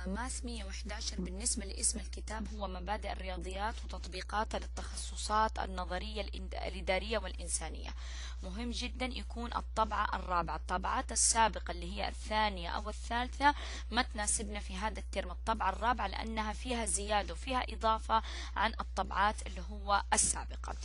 ماث 111 بالنسبة لاسم الكتاب هو مبادئ الرياضيات وتطبيقاتها للتخصصات النظرية الإدارية والإنسانية. مهم جدا يكون الطبعة الرابعة. الطبعات السابقة اللي هي الثانية أو الثالثة ما تناسبنا في هذا الترم. الطبعة الرابعة لأنها فيها زيادة وفيها إضافة عن الطبعات اللي هو السابقة.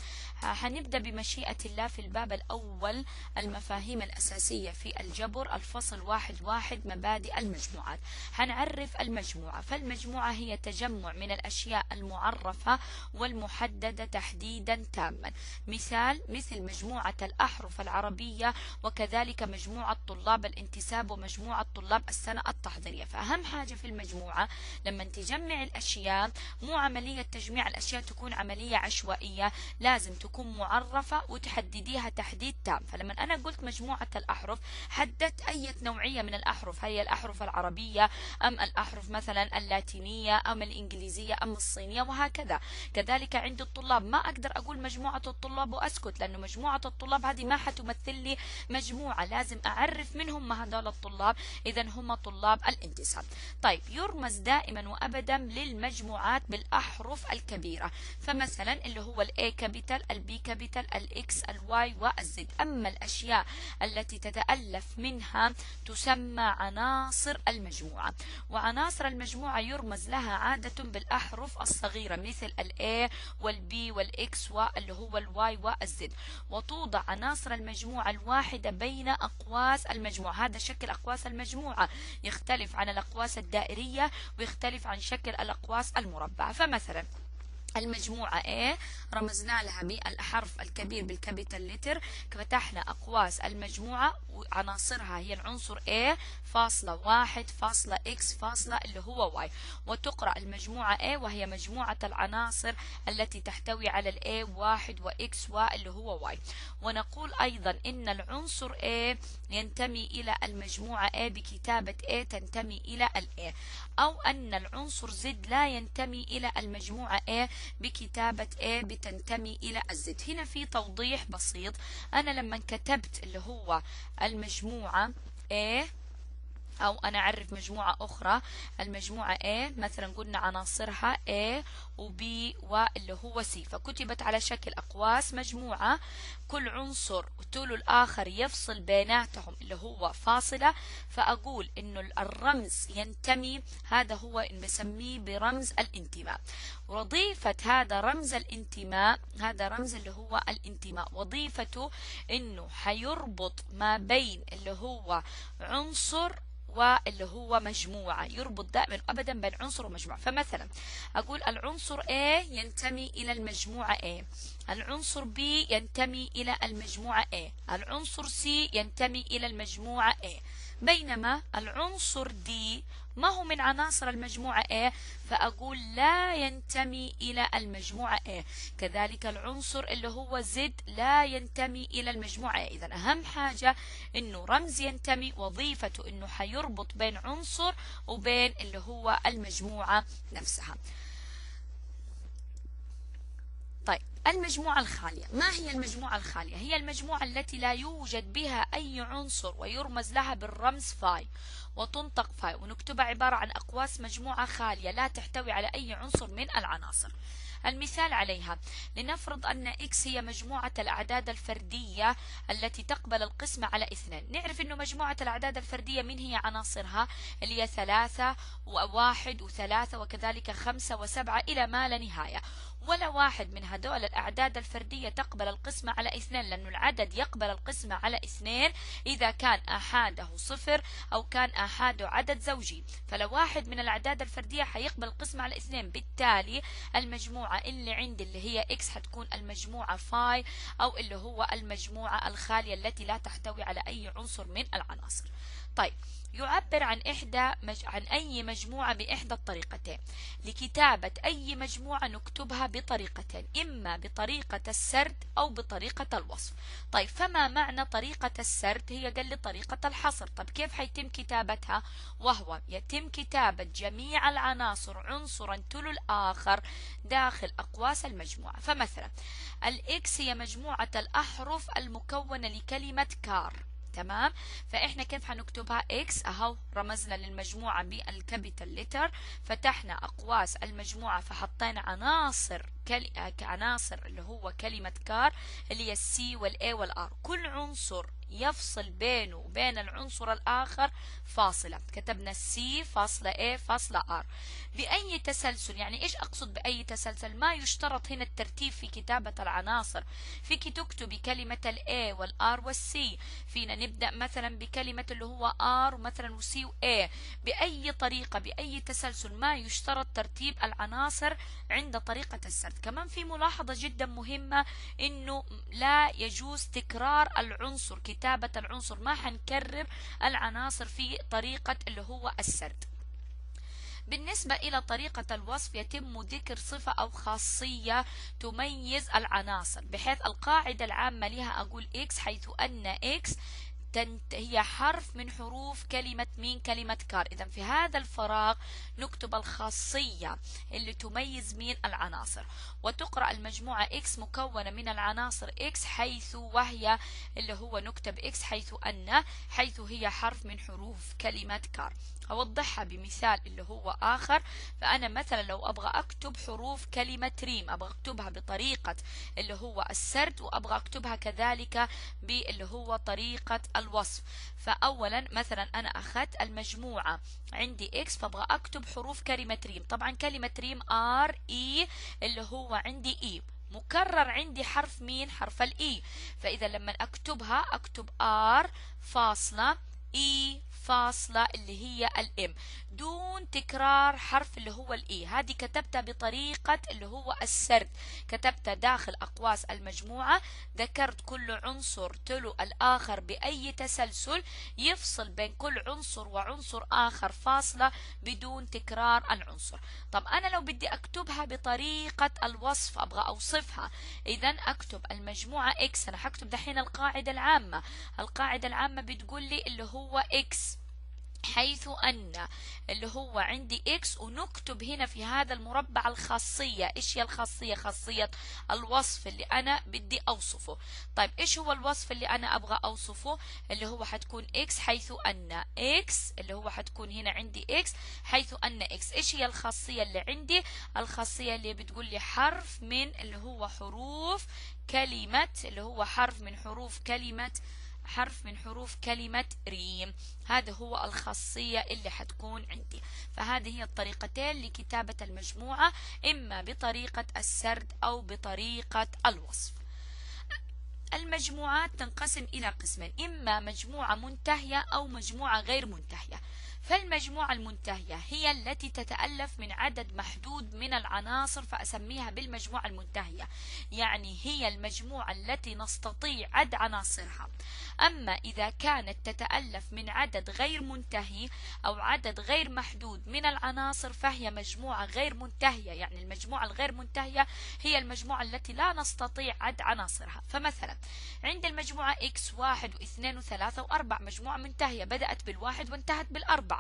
هنبدأ بمشيئة الله في الباب الأول المفاهيم الأساسية في الجبر، الفصل 1 مبادئ المجموعات. هنعرف المجموعة. فالمجموعة هي تجمع من الأشياء المعرفة والمحددة تحديدا تاما. مثل مجموعة الأحرف العربية، وكذلك مجموعة طلاب الانتساب ومجموعة طلاب السنة التحضيرية. فأهم حاجة في المجموعة لما تجمع الأشياء مو عملية تجميع الأشياء تكون عملية عشوائية، لازم تكون معرفة وتحدديها تحديد تام. فلما أنا قلت مجموعة الأحرف حددت أي نوعية من الأحرف، هي الأحرف العربية أم الأحرف مثلا اللاتينية أم الإنجليزية أم الصينية وهكذا. كذلك عند الطلاب ما أقدر أقول مجموعة الطلاب وأسكت، لأنه مجموعة الطلاب هذه ما حتمثل لي مجموعة، لازم أعرف منهم ما هذول الطلاب، إذا هم طلاب الانتساب. طيب، يرمز دائما وأبدا للمجموعات بالأحرف الكبيرة، فمثلا اللي هو الA كابيتال، الB كابيتال، الX، الY والZ. أما الأشياء التي تتألف منها تسمى عناصر المجموعة، وعناصر المجموعة يرمز لها عادة بالأحرف الصغيرة مثل الA والB والX واللي هو الY والZ. وتوضع عناصر المجموعة الواحدة بين أقواس المجموعة. هذا شكل أقواس المجموعة يختلف عن الأقواس الدائرية ويختلف عن شكل الأقواس المربعة. فمثلا المجموعة A رمزنا لها بالحرف الكبير بالكابيتال لتر، فتحنا أقواس المجموعة وعناصرها هي العنصر A فاصلة 1 فاصلة X فاصلة اللي هو Y. وتقرأ المجموعة A وهي مجموعة العناصر التي تحتوي على ال A1 و X واللي هو Y. ونقول أيضا إن العنصر A ينتمي إلى المجموعة A بكتابة A تنتمي إلى ال A، أو أن العنصر Z لا ينتمي إلى المجموعة A بكتابة A بتنتمي إلى الزد. هنا في توضيح بسيط. أنا لما كتبت اللي هو المجموعة A، أو أنا أعرف مجموعة أخرى، المجموعة A مثلا قلنا عناصرها A و B واللي هو C، فكتبت على شكل أقواس مجموعة، كل عنصر طول الآخر يفصل بيناتهم اللي هو فاصلة، فأقول إنه الرمز ينتمي، هذا هو بسميه برمز الانتماء. وظيفة هذا رمز الانتماء، هذا رمز اللي هو الانتماء، وظيفته إنه حيربط ما بين اللي هو عنصر واللي هو مجموعة، يربط دائما أبدا بين عنصر ومجموعة. فمثلا أقول العنصر A ينتمي إلى المجموعة A، العنصر B ينتمي إلى المجموعة A، العنصر C ينتمي إلى المجموعة A، بينما العنصر D ما هو من عناصر المجموعة A، فأقول لا ينتمي إلى المجموعة A. كذلك العنصر اللي هو Z لا ينتمي إلى المجموعة A. إذا أهم حاجة إنه رمز ينتمي، وظيفته إنه حيربط بين عنصر وبين اللي هو المجموعة نفسها. طيب، المجموعة الخالية. ما هي المجموعة الخالية؟ هي المجموعة التي لا يوجد بها أي عنصر ويرمز لها بالرمز فاي، وتنطق فاي، ونكتبها عبارة عن أقواس مجموعة خالية لا تحتوي على أي عنصر من العناصر. المثال عليها، لنفرض أن X هي مجموعة الأعداد الفردية التي تقبل القسمة على 2. نعرف أنه مجموعة الأعداد الفردية من هي عناصرها؟ اللي هي 3 و1 و3 وكذلك 5 و7 إلى ما لا نهاية. ولا واحد من هدول الأعداد الفردية تقبل القسمة على 2، لأنه العدد يقبل القسمة على 2 إذا كان آحاده 0 أو كان آحاده عدد زوجي. فلو واحد من الأعداد الفردية حيقبل القسمة على 2، بالتالي المجموعة اللي عندي اللي هي X حتكون المجموعة فاي، أو اللي هو المجموعة الخالية التي لا تحتوي على أي عنصر من العناصر. طيب، يعبر عن عن أي مجموعة بإحدى الطريقتين. لكتابة أي مجموعة نكتبها بطريقتين، إما بطريقة السرد أو بطريقة الوصف. طيب، فما معنى طريقة السرد؟ هي قال لي طريقة الحصر. طب كيف حيتم كتابتها؟ وهو يتم كتابة جميع العناصر عنصرا تلو الآخر داخل أقواس المجموعة. فمثلا الإكس هي مجموعة الأحرف المكونة لكلمة كار، تمام. فإحنا كيف هنكتبها؟ X أهو رمزنا للمجموعة بالكابيتال لتر، فتحنا أقواس المجموعة فحطينا عناصر اللي هو كلمة كار اللي هي السي والA والR. كل عنصر يفصل بينه وبين العنصر الآخر فاصلة، كتبنا C فاصلة A فاصلة R. بأي تسلسل، يعني إيش أقصد بأي تسلسل؟ ما يشترط هنا الترتيب في كتابة العناصر. فيك تكتبي كلمة الA والR والC، فينا نبدأ مثلا بكلمة اللي هو R ومثلا وC وA بأي طريقة بأي تسلسل، ما يشترط ترتيب العناصر عند طريقة السرد. كمان في ملاحظة جدا مهمة، إنه لا يجوز تكرار العنصر، كتابة العنصر ما حنكرر العناصر في طريقة اللي هو السرد. بالنسبة إلى طريقة الوصف يتم ذكر صفة أو خاصية تميز العناصر، بحيث القاعدة العامة لها أقول X، حيث أن X هي حرف من حروف كلمة مين؟ كلمة كار. إذا في هذا الفراغ نكتب الخاصية اللي تميز مين؟ العناصر. وتقرأ المجموعة X مكونة من العناصر X، حيث وهي اللي هو نكتب X حيث هي حرف من حروف كلمة كار. أوضحها بمثال اللي هو آخر. فأنا مثلا لو أبغى أكتب حروف كلمة ريم، أبغى أكتبها بطريقة اللي هو السرد، وأبغى أكتبها كذلك باللي هو طريقة الوصف. فأولا مثلا أنا أخذت المجموعة عندي X، فأبغى أكتب حروف كلمة ريم. طبعا كلمة ريم R E اللي هو عندي E، مكرر عندي حرف مين؟ حرف الإي. فإذا لما أكتبها أكتب R فاصلة E فاصلة اللي هي الام، دون تكرار حرف اللي هو الاي. هذه كتبتها بطريقة اللي هو السرد، كتبتها داخل اقواس المجموعة، ذكرت كل عنصر تلو الاخر باي تسلسل يفصل بين كل عنصر وعنصر اخر فاصلة بدون تكرار العنصر. طب انا لو بدي اكتبها بطريقة الوصف، ابغى اوصفها، اذا اكتب المجموعة اكس. انا حكتب دحين القاعدة العامة. القاعدة العامة بتقول لي اللي هو اكس حيث أن اللي هو عندي X، ونكتب هنا في هذا المربع الخاصية. إيش هي الخاصية؟ خاصية الوصف اللي أنا بدي أوصفه. طيب إيش هو الوصف اللي أنا أبغى أوصفه؟ اللي هو حتكون X حيث أن X، اللي هو حتكون هنا عندي X حيث أن X. إيش هي الخاصية اللي عندي؟ الخاصية اللي بتقول لي حرف من اللي هو حروف كلمة، اللي هو حرف من حروف كلمة ريم. هذا هو الخاصية اللي حتكون عندي. فهذه هي الطريقتين لكتابة المجموعة، إما بطريقة السرد أو بطريقة الوصف. المجموعات تنقسم إلى قسمين، إما مجموعة منتهية أو مجموعة غير منتهية. فالمجموعة المنتهية هي التي تتألف من عدد محدود من العناصر، فأسميها بالمجموعة المنتهية، يعني هي المجموعة التي نستطيع عد عناصرها. أما إذا كانت تتألف من عدد غير منتهي أو عدد غير محدود من العناصر فهي مجموعة غير منتهية. يعني المجموعة الغير منتهية هي المجموعة التي لا نستطيع عد عناصرها. فمثلا عند المجموعة X 1 و2 و3 و4 مجموعة منتهية، بدأت بالواحد وانتهت بالأربعة.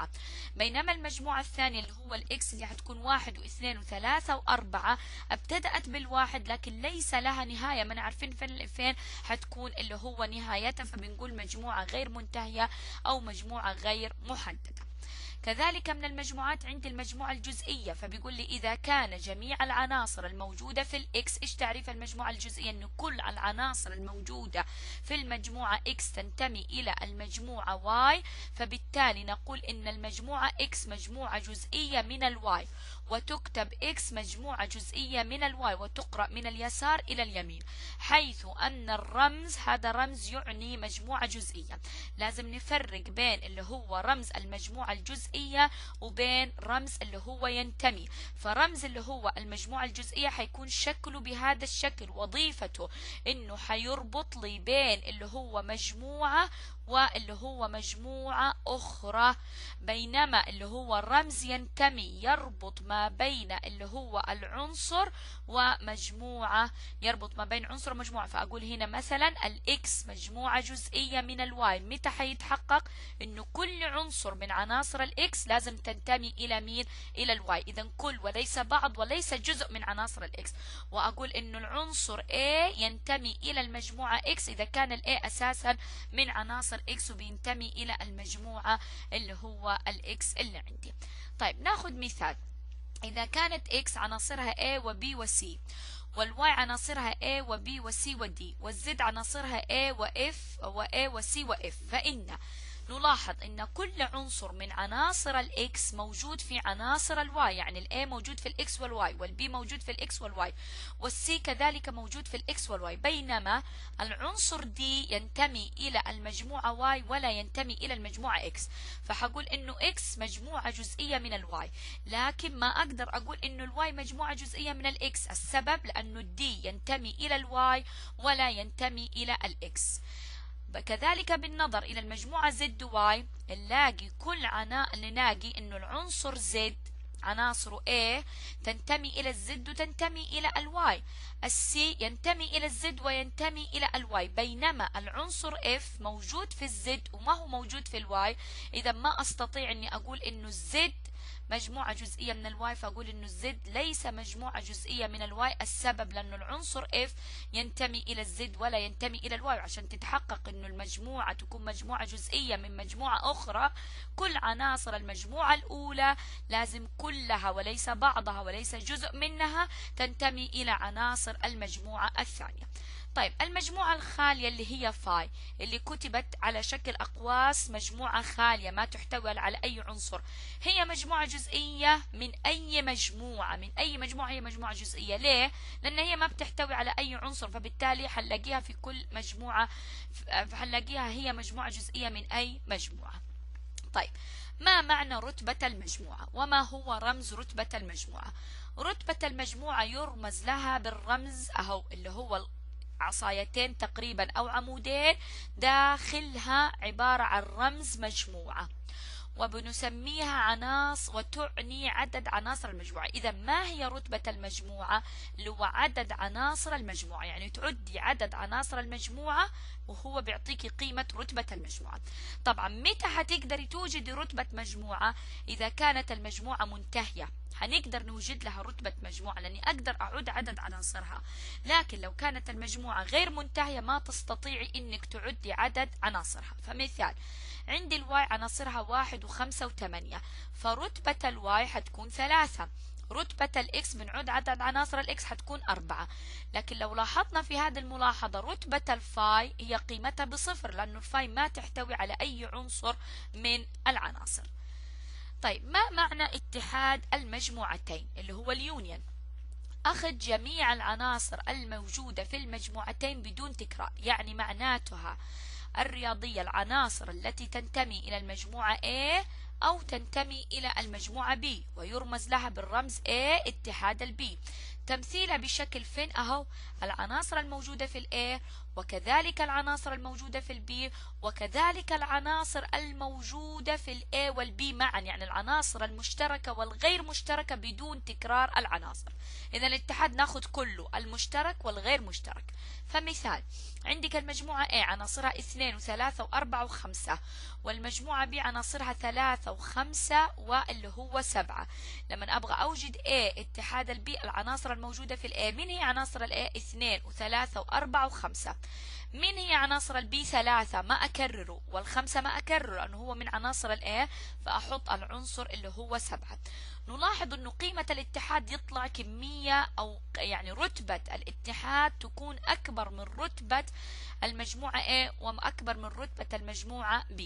بينما المجموعة الثانية اللي هو الإكس اللي حتكون 1 و2 و3 و4 ابتدأت بالواحد لكن ليس لها نهاية، ما نعرفين فين حتكون اللي هو نهايتها، فبنقول مجموعة غير منتهية أو مجموعة غير محددة. كذلك من المجموعات عندي المجموعة الجزئية، فبيقول لي إذا كان جميع العناصر الموجودة في الإكس. إيش تعريف المجموعة الجزئية؟ إنه كل العناصر الموجودة في المجموعة إكس تنتمي إلى المجموعة واي، فبالتالي نقول إن المجموعة إكس مجموعة جزئية من الواي، وتكتب إكس مجموعة جزئية من الواي، وتقرأ من اليسار إلى اليمين، حيث أن الرمز هذا رمز يعني مجموعة جزئية. لازم نفرق بين اللي هو رمز المجموعة الجزئية وبين رمز اللي هو ينتمي. فرمز اللي هو المجموعة الجزئية حيكون شكله بهذا الشكل، وظيفته إنه حيربط لي بين اللي هو مجموعة واللي هو مجموعة أخرى. بينما اللي هو الرمز ينتمي يربط ما بين اللي هو العنصر ومجموعة، يربط ما بين عنصر ومجموعة. فأقول هنا مثلا الإكس مجموعة جزئية من الواي. متى حيتحقق؟ إنه كل عنصر من عناصر الإكس لازم تنتمي إلى مين؟ إلى الواي. إذا كل وليس بعض وليس جزء من عناصر الإكس. وأقول إنه العنصر A ينتمي إلى المجموعة إكس إذا كان ال A أساسا من عناصر إكس وبينتمي إلى المجموعة اللي هو الإكس اللي عندي. طيب ناخد مثال. إذا كانت إكس عناصرها A و B و C، والواي عناصرها A و B و C و D، والزد عناصرها A و F و A و C و F، فإن نلاحظ ان كل عنصر من عناصر الاكس موجود في عناصر الواي، يعني الاي موجود في الاكس والواي، والبي موجود في الاكس والواي، والسي كذلك موجود في الاكس والواي، بينما العنصر دي ينتمي الى المجموعة واي ولا ينتمي الى المجموعة اكس. فحقول انه اكس مجموعة جزئية من الواي، لكن ما اقدر اقول انه الواي مجموعة جزئية من الاكس. السبب لانه الدي ينتمي الى الواي ولا ينتمي الى الاكس. كذلك بالنظر إلى المجموعة زد واي نلاقي نلاقي إنه العنصر زد عناصره A تنتمي إلى الزد وتنتمي إلى الواي، السي ينتمي إلى الزد وينتمي إلى الواي، بينما العنصر F موجود في الزد وما هو موجود في الواي. إذا ما أستطيع إني أقول إنه الزد مجموعة جزئية من الواي، فأقول إنه الزد ليس مجموعة جزئية من الواي. السبب لأنه العنصر F ينتمي إلى الزد ولا ينتمي إلى الواي. عشان تتحقق إنه المجموعة تكون مجموعة جزئية من مجموعة أخرى، كل عناصر المجموعة الأولى لازم كلها وليس بعضها وليس جزء منها تنتمي إلى عناصر المجموعة الثانية. طيب المجموعة الخالية اللي هي فاي، اللي كتبت على شكل أقواس، مجموعة خالية ما تحتوي على أي عنصر، هي مجموعة جزئية من أي مجموعة، من أي مجموعة هي مجموعة جزئية. ليه؟ لأن هي ما بتحتوي على أي عنصر، فبالتالي حنلاقيها في كل مجموعة، حنلاقيها هي مجموعة جزئية من أي مجموعة. طيب ما معنى رتبة المجموعة؟ وما هو رمز رتبة المجموعة؟ رتبة المجموعة يرمز لها بالرمز أهو اللي هو عصايتين تقريبا أو عمودين داخلها عبارة عن رمز مجموعة، وبنسميها عناصر وتعني عدد عناصر المجموعة. إذا ما هي رتبة المجموعة؟ اللي هو عدد عناصر المجموعة، يعني تعدي عدد عناصر المجموعة وهو بيعطيكي قيمة رتبة المجموعة. طبعا متى هتقدري توجدي رتبة مجموعة؟ إذا كانت المجموعة منتهية هنقدر نوجد لها رتبة مجموعة، لأني أقدر أعد عدد عناصرها. لكن لو كانت المجموعة غير منتهية ما تستطيعي إنك تعدي عدد عناصرها. فمثال عندي الواي عناصرها 1 و5 و8، فرتبة الواي حتكون 3. رتبة الإكس بنعد عدد عناصر الإكس حتكون 4. لكن لو لاحظنا في هذه الملاحظة رتبة الفاي هي قيمتها بصفر، لأنه الفاي ما تحتوي على أي عنصر من العناصر. طيب ما معنى اتحاد المجموعتين اللي هو اليونيون؟ أخذ جميع العناصر الموجودة في المجموعتين بدون تكرار، يعني معناتها الرياضية العناصر التي تنتمي إلى المجموعة A أو تنتمي إلى المجموعة B، ويرمز لها بالرمز A اتحاد البي. تمثيلها بشكل فين؟ أهو العناصر الموجودة في الA وكذلك العناصر الموجودة في الB وكذلك العناصر الموجودة في الA والB معا، يعني العناصر المشتركة والغير مشتركة بدون تكرار العناصر. إذا الاتحاد ناخد كله المشترك والغير مشترك. فمثال عندك المجموعة A عناصرها 2 و3 و4 و5، والمجموعة B عناصرها 3 و5 واللي هو 7. لما أبغى أوجد A اتحاد الB العناصر الموجودة في الA، من هي عناصر الA؟ 2 و3 و4 و5. من هي عناصر البي؟ 3 ما أكرره، والخمسة ما أكرره لأنه هو من عناصر الA، فأحط العنصر اللي هو 7. نلاحظ أنه قيمة الاتحاد يطلع كمية أو يعني رتبة الاتحاد تكون أكبر من رتبة المجموعة A وأكبر من رتبة المجموعة B.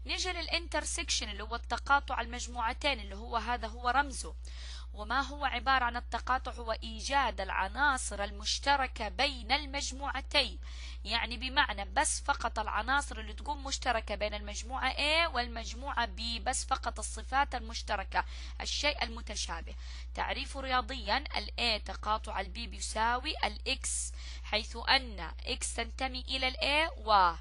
نيجي للانترسكشن اللي هو التقاطع المجموعتين اللي هو هذا هو رمزه. وما هو عبارة عن التقاطع؟ هو إيجاد العناصر المشتركة بين المجموعتين، يعني بمعنى بس فقط العناصر اللي تكون مشتركة بين المجموعة A والمجموعة B، بس فقط الصفات المشتركة، الشيء المتشابه. تعريف رياضيا الA تقاطع الB بيساوي الX، حيث أن X تنتمي إلى الA و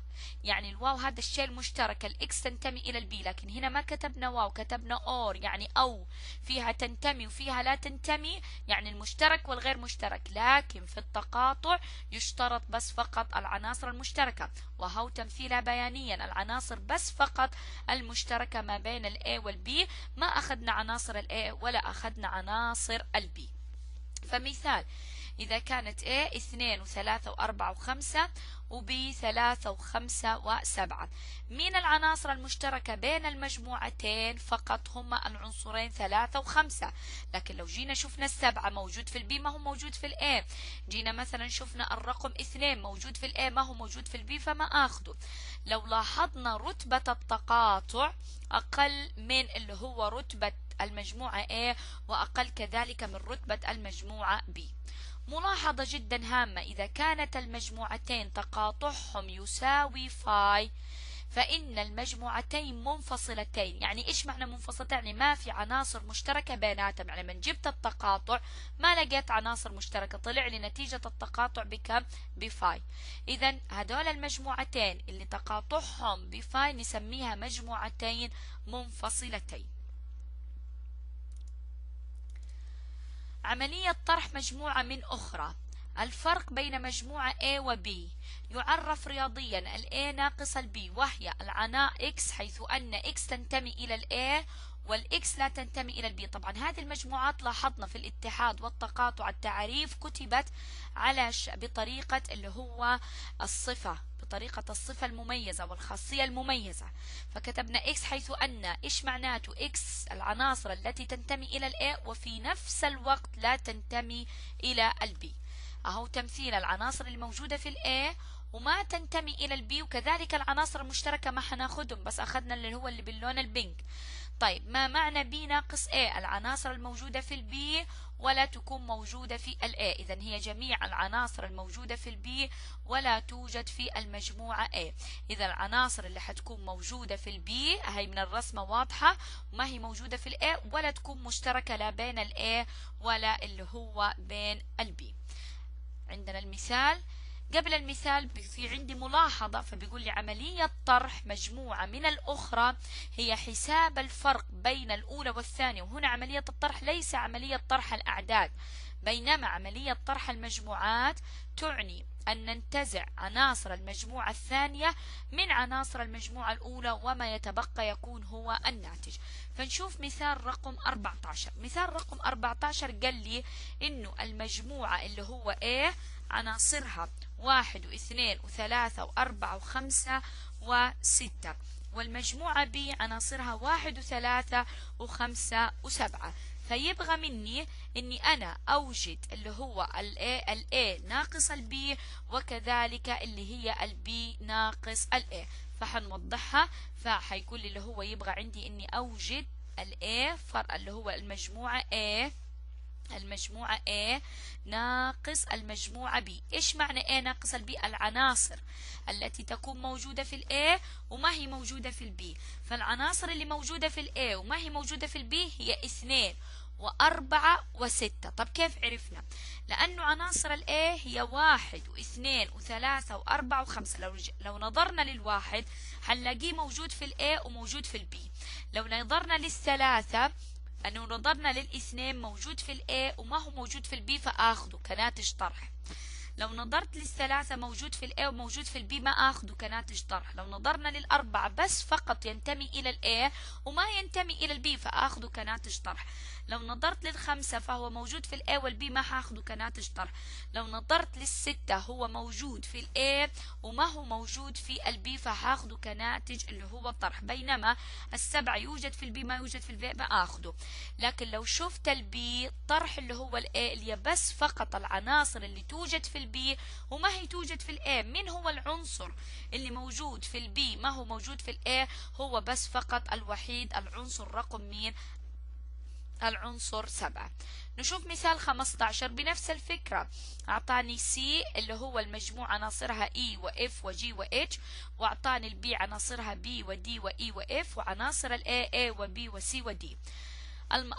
يعني الواو هذا الشيء المشترك، الاكس تنتمي الى البي، لكن هنا ما كتبنا واو، كتبنا اور، يعني او فيها تنتمي وفيها لا تنتمي، يعني المشترك والغير مشترك. لكن في التقاطع يشترط بس فقط العناصر المشتركة، وهو تمثيلها بيانيا، العناصر بس فقط المشتركة ما بين الاي والبي، ما اخذنا عناصر الاي ولا اخذنا عناصر البي. فمثال إذا كانت A 2 و3 و4 و5 وB 3 و5 و7، مين العناصر المشتركة بين المجموعتين؟ فقط هما العنصرين 3 و5. لكن لو جينا شفنا ال7 موجود في الB ما هو موجود في الA، جينا مثلا شفنا الرقم 2 موجود في الA ما هو موجود في الB، فما آخده. لو لاحظنا رتبة التقاطع أقل من اللي هو رتبة المجموعة A، وأقل كذلك من رتبة المجموعة B. ملاحظة جدا هامة، إذا كانت المجموعتين تقاطعهم يساوي فاي فإن المجموعتين منفصلتين. يعني إيش معنى منفصلتين؟ يعني ما في عناصر مشتركة بيناتهم. يعني من جبت التقاطع ما لقيت عناصر مشتركة، طلع لي نتيجة التقاطع بكم؟ بفاي. إذا هدول المجموعتين اللي تقاطعهم بفاي نسميها مجموعتين منفصلتين. عملية طرح مجموعة من أخرى. الفرق بين مجموعة A و B يعرف رياضيا ال A ناقص ال B، وهي العناء X، حيث أن X تنتمي إلى ال A والإكس لا تنتمي إلى البي. طبعا هذه المجموعات لاحظنا في الاتحاد والتقاطع التعريف كتبت على بطريقة اللي هو الصفة، بطريقة الصفة المميزة والخاصية المميزة. فكتبنا إكس حيث أن إيش معناته؟ إكس العناصر التي تنتمي إلى الأ وفي نفس الوقت لا تنتمي إلى البي. أهو تمثيل العناصر الموجودة في الأ وما تنتمي إلى البي، وكذلك العناصر المشتركة ما حناخدهم، بس أخذنا اللي هو اللي باللون البينك. طيب ما معنى بي ناقص A؟ العناصر الموجودة في البي ولا تكون موجودة في الA، إذن هي جميع العناصر الموجودة في البي ولا توجد في المجموعة A. إذا العناصر اللي حتكون موجودة في البي هي من الرسمة واضحة، ما هي موجودة في الA ولا تكون مشتركة لا بين الA ولا اللي هو بين البي. عندنا المثال. قبل المثال في عندي ملاحظة، فبيقول لي عملية طرح مجموعة من الأخرى هي حساب الفرق بين الأولى والثانية. وهنا عملية الطرح ليس عملية طرح الأعداد، بينما عملية طرح المجموعات تعني أن ننتزع عناصر المجموعة الثانية من عناصر المجموعة الأولى وما يتبقى يكون هو الناتج. فنشوف مثال رقم 14. مثال رقم 14 قال لي إنه المجموعة اللي هو A عناصرها 1 و2 و3 و4 و5 و6، والمجموعة B عناصرها 1 و3 و5 و7. فيبغى مني اني انا اوجد اللي هو ال A ناقص ال B وكذلك اللي هي ال B ناقص ال A. فحنوضحها. فحيقول لي اللي هو يبغى عندي اني اوجد ال A فرق اللي هو المجموعة A، المجموعة A ناقص المجموعة B. إيش معنى A ناقص ال B؟ العناصر التي تكون موجودة في ال A وما هي موجودة في ال B. فالعناصر اللي موجودة في ال A وما هي موجودة في ال B هي 2 و4 و6. طب كيف عرفنا؟ لأنه عناصر ال A هي 1 و2 و3 و4 و5. لو نظرنا للواحد هنلاقيه موجود في ال A وموجود في ال B. لو نظرنا للثلاثة أنه نظرنا للاثنين موجود في الA وما هو موجود في الB فآخذه كناتج طرح. لو نظرت للثلاثة موجود في الA وموجود في الB ما آخذه كناتج طرح. لو نظرنا للأربعة بس فقط ينتمي إلى الA وما ينتمي إلى الB فآخذه كناتج طرح. لو نظرت للخمسة فهو موجود في الA والB ما هاخده كناتج طرح. لو نظرت للستة هو موجود في الA وما هو موجود في الB فهاخده كناتج اللي هو الطرح. بينما السبعة يوجد في الB ما يوجد في الB بآخده. لكن لو شفت الB طرح اللي هو الA اللي بس فقط العناصر اللي توجد في الB وما هي توجد في الA. من هو العنصر اللي موجود في الB ما هو موجود في الA؟ هو بس فقط الوحيد العنصر رقم مين؟ العنصر 7. نشوف مثال 15 بنفس الفكرة. أعطاني C اللي هو المجموعة عناصرها E و F و G و H، وأعطاني الB عناصرها B و D و E و F، وعناصر ال A و B و C و D.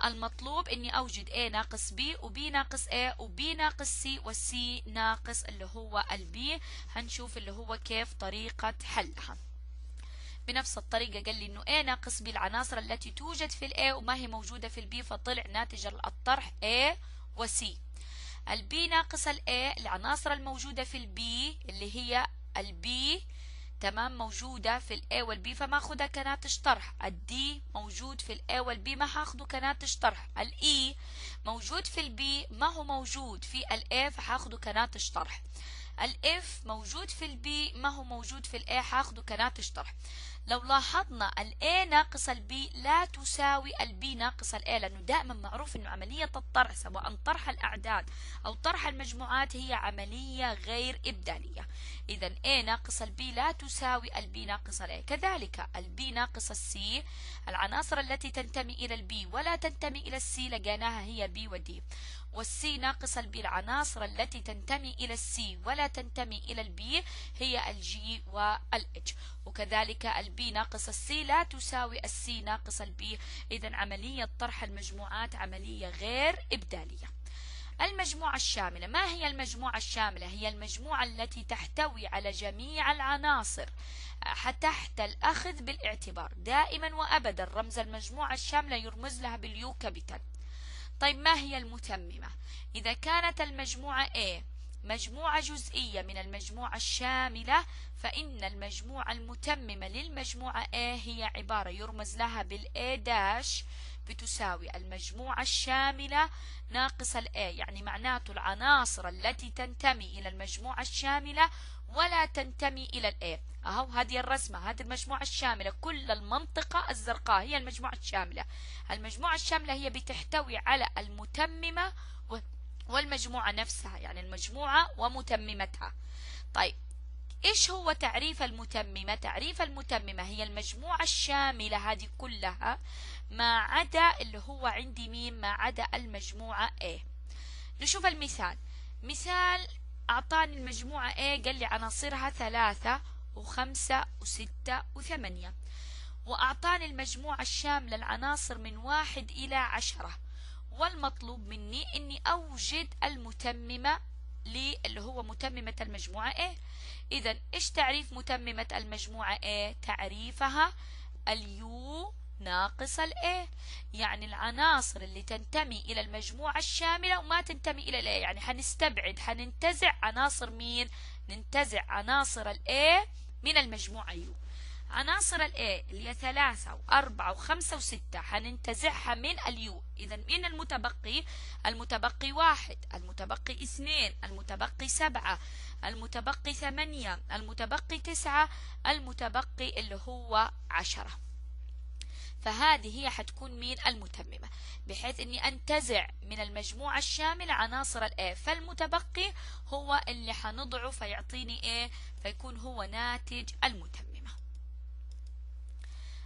المطلوب اني اوجد A ناقص B وB ناقص A وB ناقص C والC ناقص اللي هو الB. هنشوف اللي هو كيف طريقة حلها. بنفس الطريقة قال لي انه A ناقص B العناصر التي توجد في ال A وما هي موجودة في ال B، فطلع ناتج الطرح A و C. ال B ناقص ال A العناصر الموجودة في ال B اللي هي ال B تمام موجودة في ال A وال B فما اخدها كناتج طرح. ال D موجود في ال A وال B ما هاخده كناتج طرح. ال E موجود في ال B ما هو موجود في ال A فهاخده كناتج طرح. ال F موجود في ال B ما هو موجود في ال A هاخده كناتج طرح. لو لاحظنا ال A ناقص ال B لا تساوي ال B ناقص ال A، لأنه دائما معروف أنه عملية الطرح سواء طرح الأعداد أو طرح المجموعات هي عملية غير إبدالية. إذا A ناقص ال B لا تساوي ال B ناقص ال A. كذلك ال B ناقص ال C العناصر التي تنتمي إلى ال B ولا تنتمي إلى ال C لقيناها هي B و D. والسي ناقص البي العناصر التي تنتمي إلى السي ولا تنتمي إلى البي هي الجي والاتش. وكذلك البي ناقص السي لا تساوي السي ناقص البي. إذا عملية طرح المجموعات عملية غير إبدالية. المجموعة الشاملة، ما هي المجموعة الشاملة؟ هي المجموعة التي تحتوي على جميع العناصر تحت الأخذ بالاعتبار. دائما وأبدا رمز المجموعة الشاملة يرمز لها باليو كابيتال. طيب ما هي المتممة؟ إذا كانت المجموعة A مجموعة جزئية من المجموعة الشاملة فإن المجموعة المتممة للمجموعة A هي عبارة يرمز لها بالA داش بتساوي المجموعة الشاملة ناقص الA، يعني معناته العناصر التي تنتمي إلى المجموعة الشاملة ولا تنتمي إلى الA. أهو هذه الرسمة، هذه المجموعة الشاملة، كل المنطقة الزرقاء هي المجموعة الشاملة. المجموعة الشاملة هي بتحتوي على المتممة والمجموعة نفسها، يعني المجموعة ومتممتها. طيب إيش هو تعريف المتممة؟ تعريف المتممة هي المجموعة الشاملة هذه كلها ما عدا اللي هو عندي مين؟ ما عدا المجموعة A. نشوف المثال. مثال أعطاني المجموعة A قال لي عناصرها 3 و5 و6 و8، وأعطاني المجموعة الشاملة العناصر من 1 إلى 10، والمطلوب مني أني أوجد المتممة اللي هو متممة المجموعة A. إذا إيش تعريف متممة المجموعة A؟ تعريفها اليو ناقص الA، يعني العناصر اللي تنتمي إلى المجموعة الشاملة وما تنتمي إلى الA، يعني حننتزع عناصر مين؟ ننتزع عناصر الA من المجموعة يو. عناصر الA اللي هي 3 و4 و5 و6 حننتزعها من اليو. إذا من المتبقي؟ المتبقي 1، المتبقي 2، المتبقي 7، المتبقي 8، المتبقي 9، المتبقي اللي هو 10. فهذه هي حتكون مين؟ المتممة، بحيث اني انتزع من المجموعة الشاملة عناصر الA، فالمتبقي هو اللي حنضعه فيعطيني A، فيكون هو ناتج المتممة.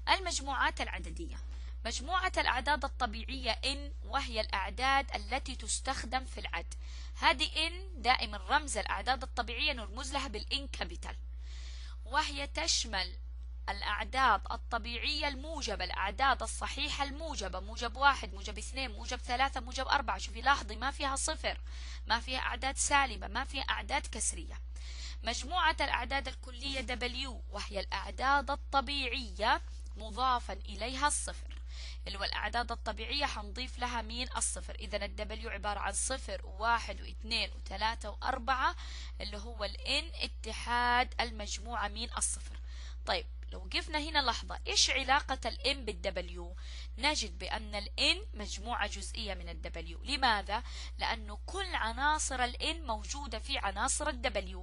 المجموعات العددية، مجموعة الأعداد الطبيعية N وهي الأعداد التي تستخدم في العد. هذه N دائما رمز الأعداد الطبيعية نرمز لها بالإن كابيتال، وهي تشمل الأعداد الطبيعية الموجبة، الأعداد الصحيحة الموجبة، موجب 1، موجب 2، موجب 3، موجب 4. شوفي لاحظي ما فيها صفر، ما فيها أعداد سالبة، ما فيها أعداد كسرية. مجموعة الأعداد الكلية W وهي الأعداد الطبيعية مضافا إليها الصفر، اللي هو الأعداد الطبيعية حنضيف لها مين؟ الصفر. إذا الW عبارة عن 0 و1 و2 و3 و4، اللي هو الN اتحاد المجموعة مين؟ الصفر. طيب لو وقفنا هنا لحظة، إيش علاقة الN بالW؟ نجد بأن الN مجموعة جزئية من الW. لماذا؟ لأنه كل عناصر الN موجودة في عناصر الW،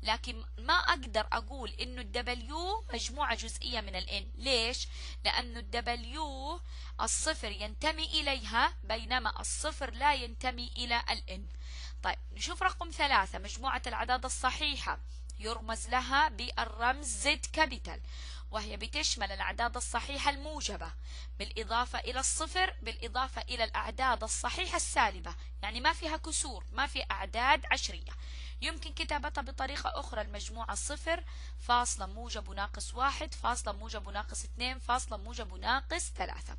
لكن ما أقدر أقول إنه الW مجموعة جزئية من الN. ليش؟ لأنه الW الصفر ينتمي إليها بينما الصفر لا ينتمي إلى الN. طيب نشوف رقم 3، مجموعة الأعداد الصحيحة يرمز لها بالرمز زد كابيتال، وهي بتشمل الأعداد الصحيحة الموجبة بالإضافة إلى الصفر بالإضافة إلى الأعداد الصحيحة السالبة، يعني ما فيها كسور، ما في أعداد عشرية. يمكن كتابتها بطريقة أخرى: المجموعة صفر فاصلة موجب ناقص واحد فاصلة موجب ناقص اثنين فاصلة موجب ناقص ثلاثة.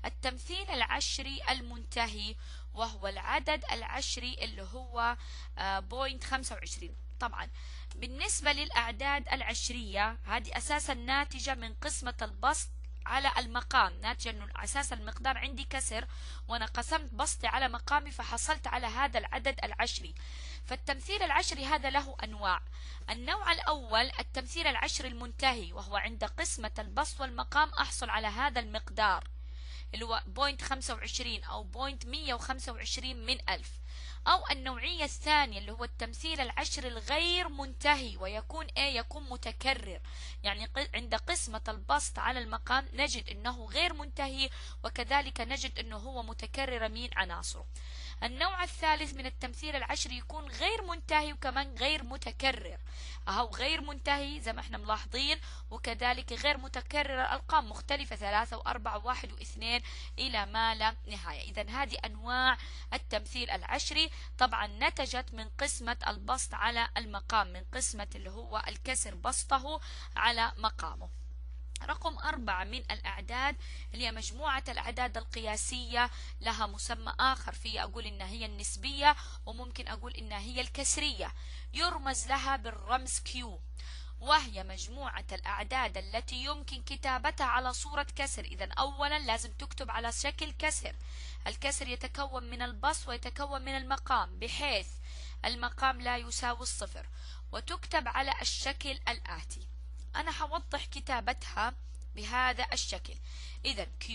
التمثيل العشري المنتهي وهو العدد العشري اللي هو 0.25. طبعا بالنسبة للأعداد العشرية هذه أساسا ناتجة من قسمة البسط على المقام، ناتجة أنه أساس المقدار عندي كسر وأنا قسمت بسطي على مقامي فحصلت على هذا العدد العشري. فالتمثيل العشري هذا له أنواع. النوع الأول التمثيل العشري المنتهي، وهو عند قسمة البسط والمقام أحصل على هذا المقدار اللي هو 0.25 أو 0.125 من ألف. أو النوعية الثانية اللي هو التمثيل العشري الغير منتهي، ويكون يكون متكرر، يعني عند قسمة البسط على المقام نجد أنه غير منتهي، وكذلك نجد أنه هو متكرر من عناصره. النوع الثالث من التمثيل العشري يكون غير منتهي وكمان غير متكرر، أو غير منتهي زي ما احنا ملاحظين، وكذلك غير متكرر الأرقام مختلفة 3 و4 و1 و2 إلى ما لا نهاية. إذا هذه أنواع التمثيل العشري، طبعا نتجت من قسمة البسط على المقام، من قسمة اللي هو الكسر بسطه على مقامه. رقم 4 من الأعداد اللي هي مجموعة الأعداد القياسية، لها مسمى آخر، في أقول إنها هي النسبية وممكن أقول إنها هي الكسرية، يرمز لها بالرمز Q، وهي مجموعة الأعداد التي يمكن كتابتها على صورة كسر. إذا أولا لازم تكتب على شكل كسر. الكسر يتكون من البسط ويتكون من المقام، بحيث المقام لا يساوي الصفر، وتكتب على الشكل الآتي. أنا حوضح كتابتها بهذا الشكل. إذا Q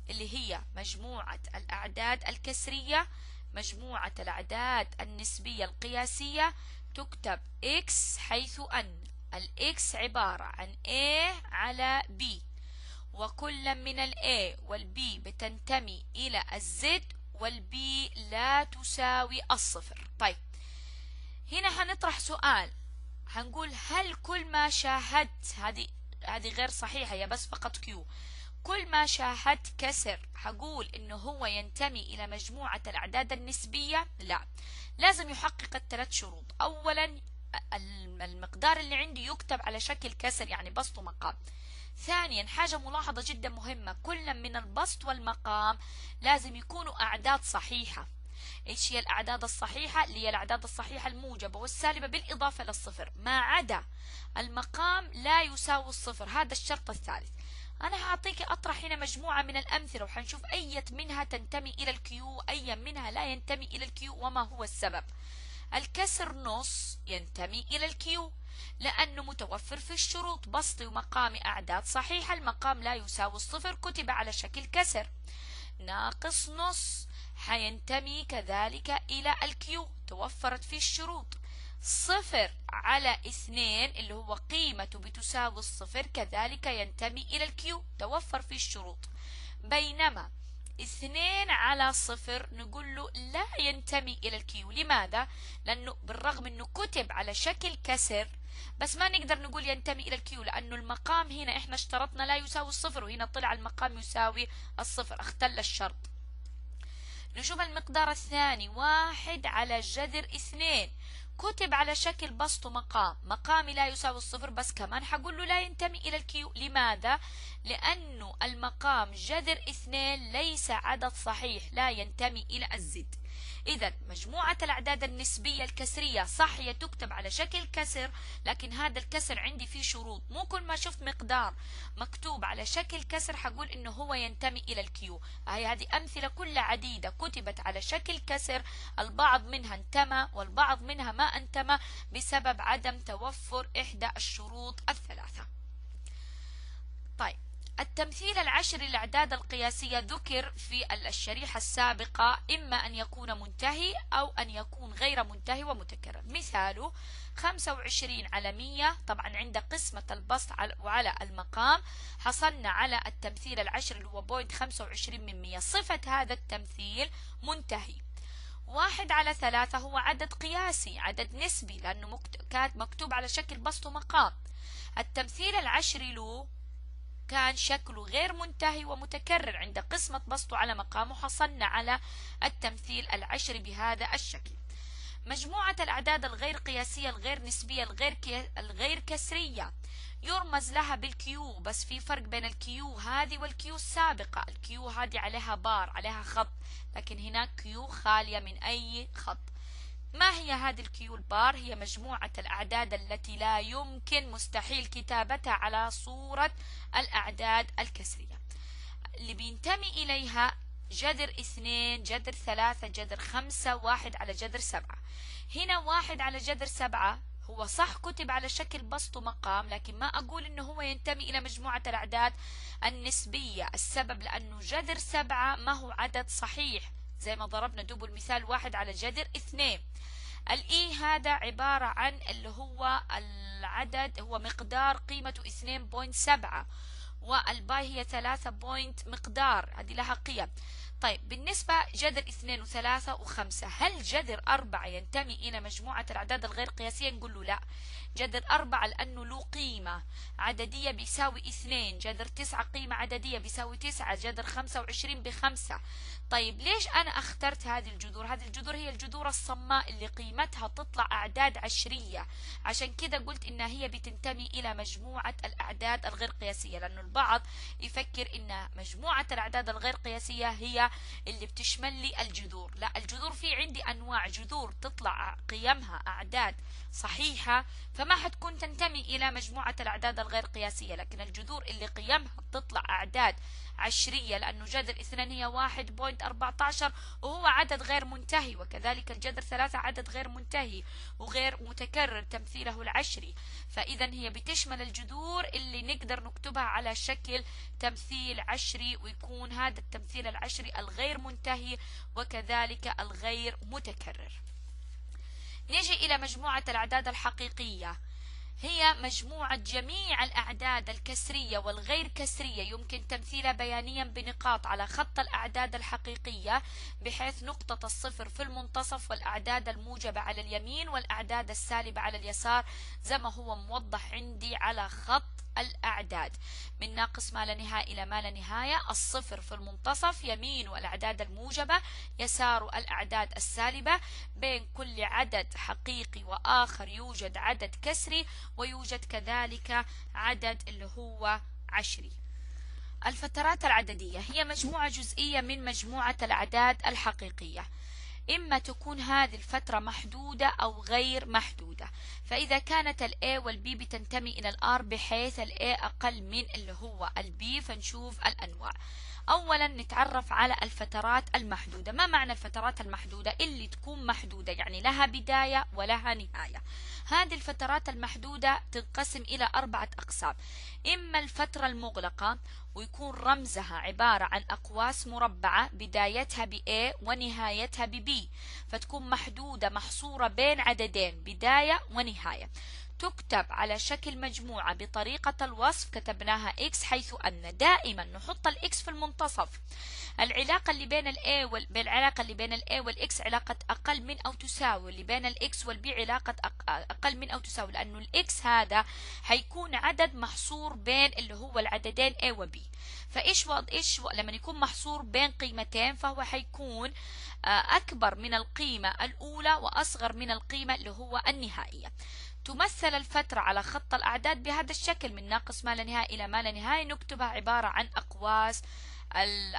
اللي هي مجموعة الأعداد الكسرية، مجموعة الأعداد النسبية القياسية، تكتب X، حيث أن الX عبارة عن A على B، وكل من ال A وال B بتنتمي إلى الZ، وال B لا تساوي الصفر. طيب هنا هنطرح سؤال، هنقول هل كل ما شاهدت، هذه غير صحيحة، هي بس فقط كيو، كل ما شاهدت كسر هقول انه هو ينتمي الى مجموعة الاعداد النسبية؟ لا، لازم يحقق الثلاث شروط. اولا المقدار اللي عندي يكتب على شكل كسر، يعني بسط ومقام. ثانيا حاجة ملاحظة جدا مهمة، كل من البسط والمقام لازم يكونوا اعداد صحيحة. ايش هي الاعداد الصحيحة؟ اللي هي الاعداد الصحيحة الموجبة والسالبة بالاضافة للصفر، ما عدا المقام لا يساوي الصفر، هذا الشرط الثالث. انا هعطيك اطرح هنا مجموعة من الامثلة وحنشوف اية منها تنتمي الى الكيو، اية منها لا ينتمي الى الكيو، وما هو السبب. الكسر نص ينتمي الى الكيو لانه متوفر في الشروط، بسط ومقام اعداد صحيحة، المقام لا يساوي الصفر، كتب على شكل كسر. ناقص نص حينتمي كذلك إلى الكيو، توفرت في الشروط. صفر على 2 اللي هو قيمته بتساوي الصفر كذلك ينتمي إلى الكيو، توفر في الشروط. بينما 2 على صفر نقول له لا ينتمي إلى الكيو. لماذا؟ لأنه بالرغم أنه كتب على شكل كسر، بس ما نقدر نقول ينتمي إلى الكيو، لأنه المقام هنا إحنا اشترطنا لا يساوي الصفر، وهنا طلع المقام يساوي الصفر، اختل الشرط. نشوف المقدار الثاني، 1 على جذر 2، كتب على شكل بسط ومقام، مقامي لا يساوي الصفر، بس كمان حقول له لا ينتمي إلى الكيو. لماذا؟ لأنه المقام جذر 2 ليس عدد صحيح، لا ينتمي إلى الزد. إذا مجموعة الأعداد النسبية الكسرية صح هي تكتب على شكل كسر، لكن هذا الكسر عندي فيه شروط، مو كل ما شفت مقدار مكتوب على شكل كسر حقول إنه هو ينتمي إلى الكيو. هذه أمثلة كلها عديدة كتبت على شكل كسر، البعض منها انتمى والبعض منها ما انتمى بسبب عدم توفر إحدى الشروط الثلاثة. طيب التمثيل العشري للأعداد القياسية ذكر في الشريحة السابقة، إما أن يكون منتهي أو أن يكون غير منتهي ومتكرر. مثاله 25 على 100، طبعا عند قسمة البسط وعلى المقام حصلنا على التمثيل العشري اللي هو 0.25 من 100. صفة هذا التمثيل منتهي، 1/3 هو عدد قياسي، عدد نسبي، لأنه كان مكتوب على شكل بسط ومقام. التمثيل العشري له كان شكله غير منتهي ومتكرر، عند قسمة بسطه على مقامه حصلنا على التمثيل العشري بهذا الشكل. مجموعة الأعداد الغير قياسية الغير نسبية الغير كسرية يرمز لها بالكيو، بس في فرق بين الكيو هذه والكيو السابقة. الكيو هذه عليها بار، عليها خط، لكن هناك كيو خالية من أي خط. ما هي هذه الكيو البار؟ هي مجموعة الأعداد التي لا يمكن مستحيل كتابتها على صورة الأعداد الكسرية، اللي بينتمي إليها جذر 2 جذر 3 جذر 5 1/7. هنا 1/7 هو صح كتب على شكل بسط ومقام، لكن ما أقول إنه هو ينتمي إلى مجموعة الأعداد النسبية. السبب لأنه جذر 7 ما هو عدد صحيح، زي ما ضربنا دوب المثال 1/2. الإي هذا عبارة عن اللي هو العدد، هو مقدار قيمته 2.7، والباي هي 3 مقدار، هذه لها قيم. طيب بالنسبة جذر 2 و3 و5، هل جذر 4 ينتمي إلى مجموعة الأعداد الغير قياسية؟ نقول له لا. جذر 4 لأنه له قيمة عددية بيساوي 2، جذر 9 قيمة عددية بيساوي 9، جذر 25 ب5. طيب ليش أنا اخترت هذه الجذور؟ هذه الجذور هي الجذور الصماء اللي قيمتها تطلع أعداد عشرية، عشان كده قلت إنها هي بتنتمي إلى مجموعة الأعداد الغير قياسية، لأنه البعض يفكر إن مجموعة الأعداد الغير قياسية هي اللي بتشمل لي الجذور. لا، الجذور في عندي أنواع جذور تطلع قيمها أعداد صحيحة، فما حتكون تنتمي إلى مجموعة الأعداد الغير قياسية، لكن الجذور اللي قيمها تطلع أعداد عشرية، لأنه جذر 2 هي 1.14 وهو عدد غير منتهي، وكذلك الجذر 3 عدد غير منتهي وغير متكرر تمثيله العشري، فإذا هي بتشمل الجذور اللي نقدر نكتبها على شكل تمثيل عشري، ويكون هذا التمثيل العشري الغير منتهي وكذلك الغير متكرر. نجي إلى مجموعة الأعداد الحقيقية، هي مجموعة جميع الأعداد الكسرية والغير كسرية يمكن تمثيلها بيانيا بنقاط على خط الأعداد الحقيقية، بحيث نقطة الصفر في المنتصف والأعداد الموجبة على اليمين والأعداد السالبة على اليسار، زي ما هو موضح عندي على خط الأعداد من ناقص ما لا نهاية إلى ما لا نهاية. الصفر في المنتصف يمين الأعداد الموجبة، يسار الأعداد السالبة. بين كل عدد حقيقي وآخر يوجد عدد كسري، ويوجد كذلك عدد اللي هو عشري. الفترات العددية هي مجموعة جزئية من مجموعة الأعداد الحقيقية، إما تكون هذه الفترة محدودة أو غير محدودة. فإذا كانت ال A وال B بتنتمي إلى ال R، بحيث ال A أقل من اللي هو ال B، فنشوف الأنواع. أولا نتعرف على الفترات المحدودة. ما معنى الفترات المحدودة؟ اللي تكون محدودة يعني لها بداية ولها نهاية. هذه الفترات المحدودة تنقسم إلى 4 أقسام. إما الفترة المغلقة، ويكون رمزها عبارة عن أقواس مربعة بدايتها ب A ونهايتها ب B، فتكون محدودة محصورة بين عددين بداية ونهاية. تكتب على شكل مجموعة بطريقة الوصف، كتبناها X، حيث أن دائما نحط الإكس في المنتصف. العلاقة اللي بين العلاقة اللي بين الA والإكس علاقة أقل من أو تساوي، اللي بين الإكس والبي علاقة أقل من أو تساوي، لأنه الإكس هذا حيكون عدد محصور بين اللي هو العددين A و B. فإيش لما يكون محصور بين قيمتين، فهو حيكون أكبر من القيمة الأولى وأصغر من القيمة اللي هو النهائية. تمثل الفترة على خط الأعداد بهذا الشكل، من ناقص ما لا نهاية إلى ما لا نهاية، نكتبها عبارة عن